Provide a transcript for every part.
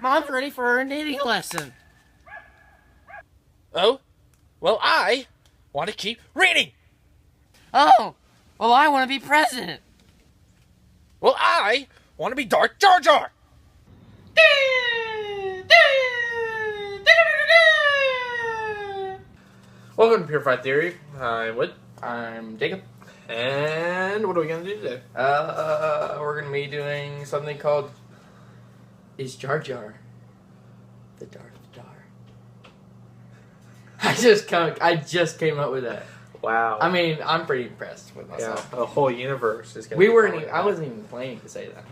Mom's ready for her knitting lesson. Oh, well, I want to keep reading. Oh, well, I want to be president. Well, I want to be Darth Jar Jar. Welcome to Purified Theory. I'm Wood. I'm Jacob. And what are we going to do today? We're gonna be doing something called Is Jar Jar the Darth Jar? I just came up with that. Wow. I mean, I'm pretty impressed with myself. Yeah, a whole universe is going to I wasn't even planning to say that.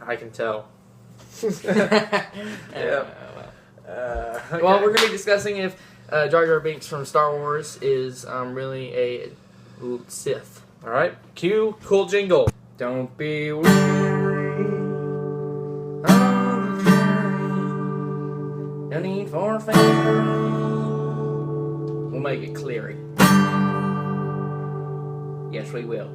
I can tell. Yeah. Okay. Well, we're gonna be discussing if Jar Jar Binks from Star Wars is really a Sith. All right. Cue cool jingle. Don't be weary. No need for fanfare. We'll make it clear. Yes, we will.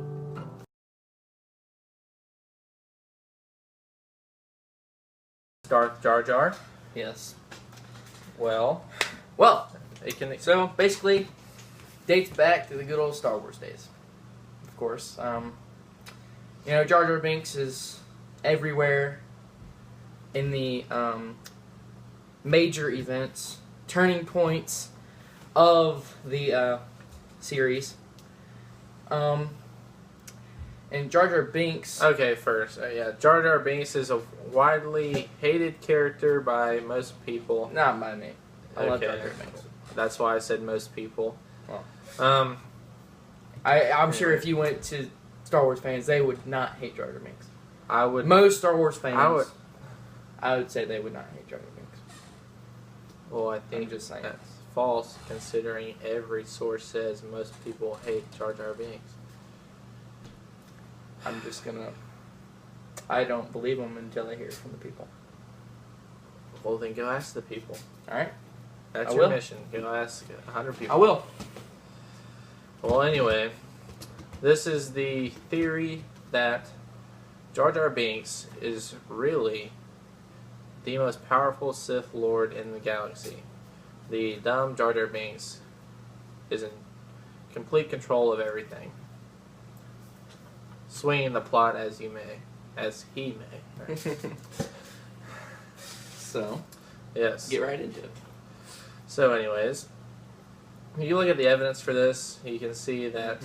Darth Jar Jar. Yes. Well, It can. So basically, dates back to the good old Star Wars days. Of course, Jar Jar Binks is everywhere in the major events, turning points of the series. And Jar Jar Binks. Okay, first, Jar Jar Binks is a widely hated character by most people. Not by me. I love Okay. Jar Jar Binks. That's why I said most people. Oh. I'm sure if you went to Star Wars fans, they would not hate Jar Jar Binks. I would. Most Star Wars fans, I would. I would say they would not hate Jar Jar Binks. Well, I think I'm just saying. that's false, considering every source says most people hate Jar Jar Binks. I'm just gonna. I don't believe them until I hear it from the people. Well, then go ask the people. All right, That's I your will. mission. Go ask 100 people. I will. Well, anyway, this is the theory that Jar Jar Binks is really the most powerful Sith Lord in the galaxy. The dumb Jar Jar Binks is in complete control of everything, swinging the plot as he may. So, Yes. get right into it. So, anyways, if you look at the evidence for this, you can see that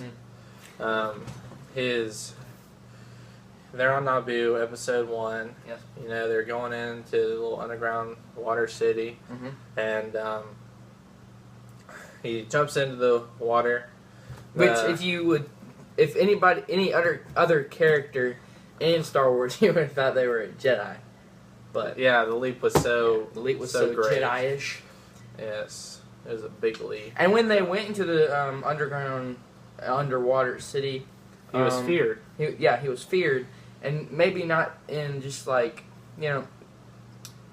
they're on Naboo, episode 1. Yes. They're going into the little underground water city, and he jumps into the water. Which, if any other character in Star Wars, you would have thought they were a Jedi. But yeah, the leap was so the leap was so great. Jedi-ish. Yes, it was a big leap. And when they went into the underwater city, He was feared. He was feared, and maybe not in just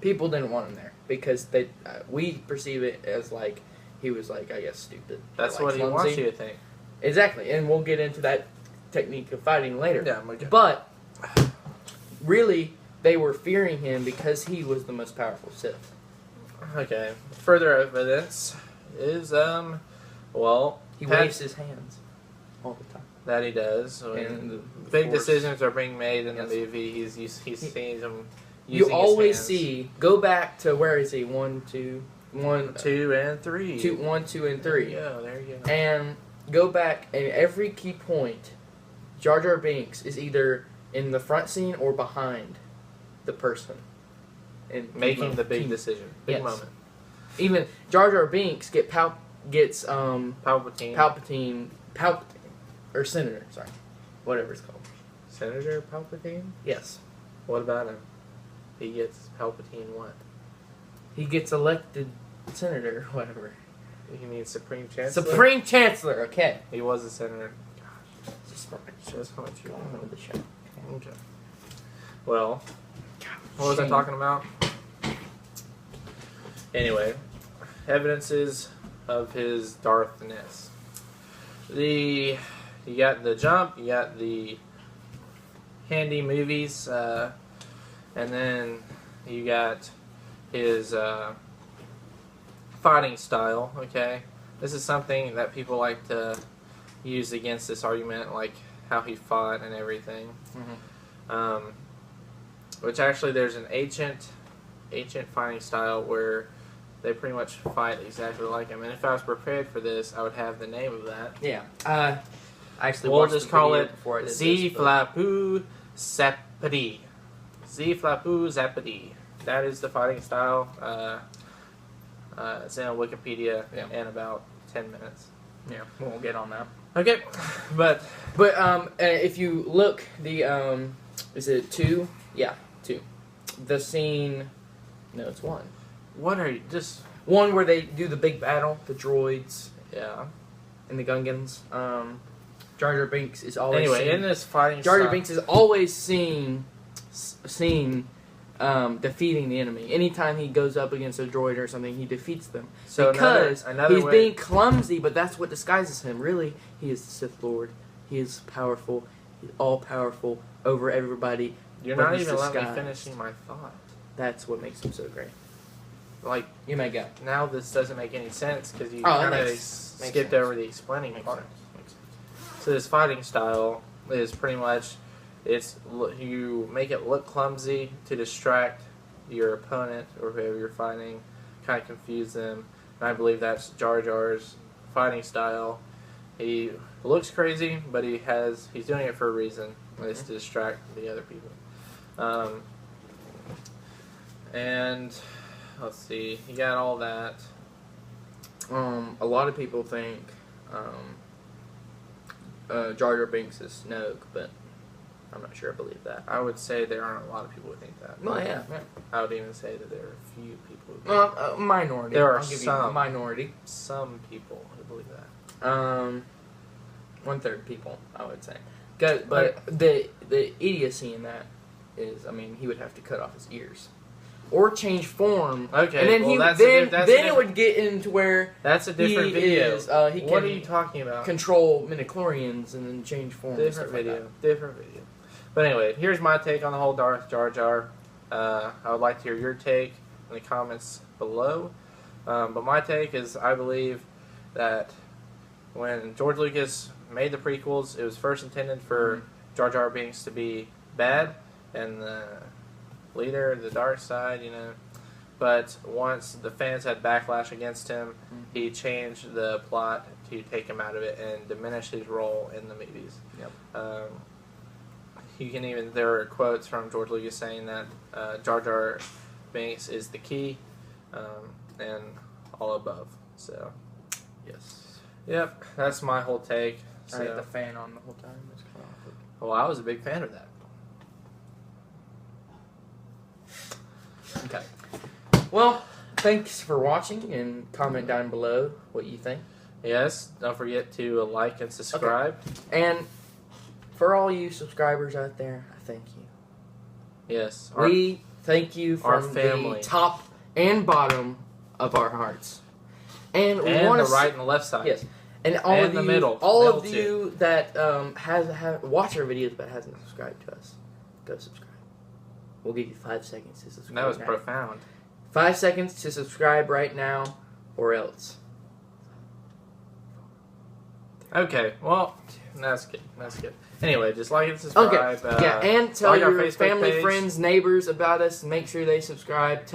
people didn't want him there because we perceive it as he was I guess stupid. That's or, what he clumsy. wants you to think. Exactly, and we'll get into that technique of fighting later. Yeah, okay. But really, they were fearing him because he was the most powerful Sith. Okay. Further evidence is He waves his hands all the time. that he does. And When the big Force. decisions are being made in Yes. the movie, he's seeing them. You Using always his hands. see. Go back to where is he? 1, 2, 1, 2 and 3. 2, 1, 2, and 3. There you go. And go back, and every key point, Jar Jar Binks is either in the front scene or behind the person. And Making the big decision. Big Yes. moment. Even Jar Jar Binks gets Palpatine. or Senator, sorry, whatever it's called. Senator Palpatine? Yes, What about him? He gets Palpatine what? he gets elected senator, whatever. He means Supreme Chancellor? Supreme Chancellor. Okay. He was a senator. Just That's not true. go on with the show. Okay. Well, what was I talking about? Anyway, evidences of his Darthness. You got the jump, you got the handy movies, and then you got his fighting style. Okay, this is something that people like to use against this argument, like how he fought and everything. Mm-hmm. Which actually, there's an ancient fighting style where they pretty much fight exactly like him. And if I was prepared for this, I would have the name of that. Yeah. I actually we'll watched just the call video it before I did Z this, Flapu Zapadi. Z Flapu Zapadi. That is the fighting style. It's in Wikipedia in about 10 minutes. Yeah, we'll get on that. Okay, but if you look, the is it 2? Yeah, 2. The scene, no, it's 1. What are you just 1 where they do the big battle, the droids, yeah, and the Gungans. Jar Jar Binks is always anyway in this fighting Jar Jar style. Binks is always seen defeating the enemy. Anytime he goes up against a droid or something, he defeats them. So because another he's way, being clumsy, but that's what disguises him. Really, he is the Sith Lord. He is powerful. He's all powerful over everybody. you're but not he's even letting me disguised. finishing my thought. That's what makes him so great. Like You may go. now, this doesn't make any sense because you Oh, that kind of makes skipped sense. over the explaining part. So this fighting style is pretty much you make it look clumsy to distract your opponent or whoever you're fighting, kind of confuse them. And I believe that's Jar Jar's fighting style. He looks crazy, but he's doing it for a reason. It's to distract the other people. And let's see, you got all that. A lot of people think Jar Jar Binks is Snoke, but I'm not sure I believe that. I would say there aren't a lot of people who think that. Well, yeah. I would even say that there are a few people who believe that. Minority. There are I'll give you some. a minority. Some people who believe that. 1/3 people, I would say. But the idiocy in that is, I mean, he would have to cut off his ears. Or change form. Okay, and then well, then it would get into where that's a different he video. is, he What can are you talking about? control midichlorians and then change form. and Different stuff like video. that. Different video. But anyway, here's my take on the whole Darth Jar Jar. I would like to hear your take in the comments below. But my take is I believe that when George Lucas made the prequels, it was first intended for Jar Jar Binks to be bad and the leader of the dark side, you know. But once the fans had backlash against him, he changed the plot to take him out of it and diminish his role in the movies. Yep. There are quotes from George Lucas saying that Jar Jar Binks is the key and all above. So, Yes. yep, that's my whole take. I had So, the fan on the whole time. It's kind of awkward. well, I was a big fan of that. Okay. Well, thanks for watching and comment down below what you think. Yes, don't forget to like and subscribe. And for all you subscribers out there, I thank you. Yes, We thank you our from family. the top and bottom of our hearts. And we and want the to right and left side. Yes. And all And of the you, middle. all Middle of you that have watch our videos but hasn't subscribed to us, go subscribe. We'll give you 5 seconds to subscribe. That was now. profound. 5 seconds to subscribe right now, or else. Okay, well, that's good. That's good. Anyway, just like and subscribe. Okay. Yeah, and tell like our your Facebook family, page. friends, neighbors about us. Make sure they subscribe.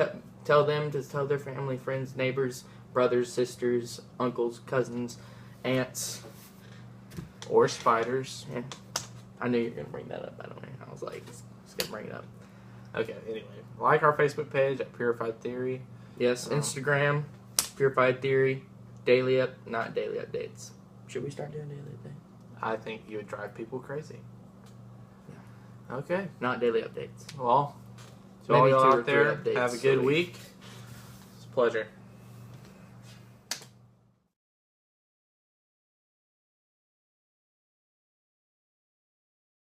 Tell them to tell their family, friends, neighbors, brothers, sisters, uncles, cousins, aunts. Or spiders. Yeah. I knew you were gonna bring that up. By the way, I was like, just gonna bring it up. Okay, anyway. Like our Facebook page at Purified Theory. Yes, Instagram, Purified Theory, not daily updates. Should we start doing daily updates? I think you would drive people crazy. Yeah. Okay. Not daily updates. Well, to Maybe all y'all 2 or out 3 there, updates have a a good week. week. It's a pleasure.